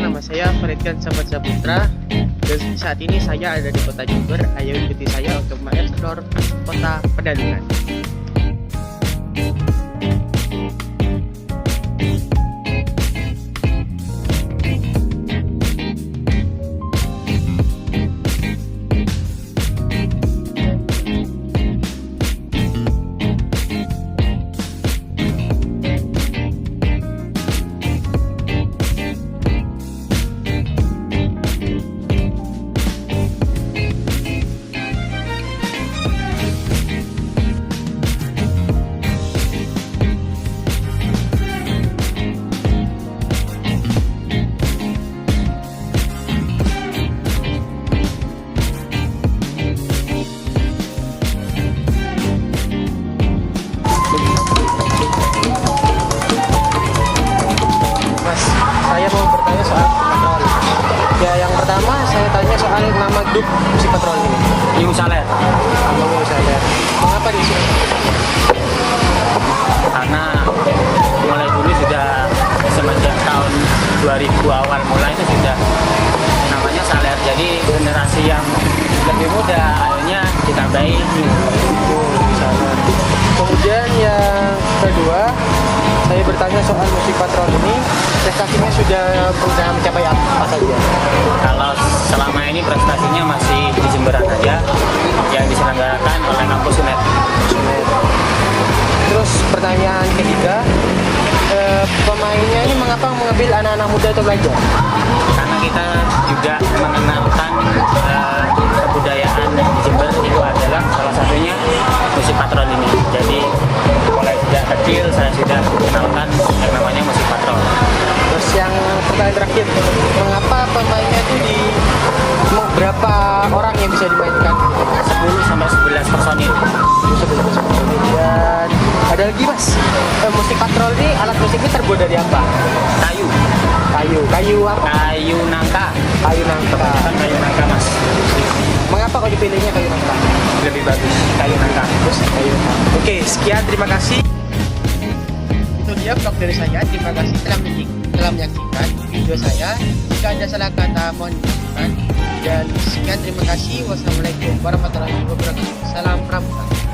nama saya Faridkan Samad Saputra dan saat ini saya ada di kota Jember. Ayo ikuti saya untuk mengeksplor kota Pedalungan. Saya mau bertanya soal patrol. Ya, yang pertama saya tanya soal nama grup musik patrol ini. New Saler, New Saler. Mengapa di sini? karena mulai dulu sudah semenjak tahun 2000 awal mulai itu sudah namanya Saler. Jadi generasi yang lebih muda akhirnya ditambahi New. Saler. Kemudian yang kedua, saya bertanya soal musik patrol ini, prestasinya sudah mencapai apa saja? Kalau selama ini prestasinya masih di Jemberan aja, yang diselenggarakan oleh kampus UNED. Terus pertanyaan ketiga, pemainnya ini mengapa mengambil anak-anak muda untuk belajar? Karena kita juga mengenalkan kebudayaan di Jember itu adalah salah satunya musik patrol ini. Jadi mulai sejak kecil saya sudah mengenalkan yang namanya musik patrol. Terus yang pertanyaan terakhir, mengapa pemainnya itu berapa orang yang bisa dimainkan? 10 sampai 11 personil. Dan ada lagi mas, musik patrol ini alat musiknya terbuat dari apa? Kayu Apa? kayu nangka Kayu nangka. kan kayu nangka mas, Mengapa kau dipilihnya kayu nangka? lebih bagus kayu nangka. Terus kayu nangka. Oke, sekian, terima kasih. Itu dia vlog dari saya. Terima kasih telah menyaksikan video saya. Jika ada salah kata mohon dimaafkan. Dan sekian, terima kasih. Wassalamualaikum warahmatullahi wabarakatuh. Salam Pramuka.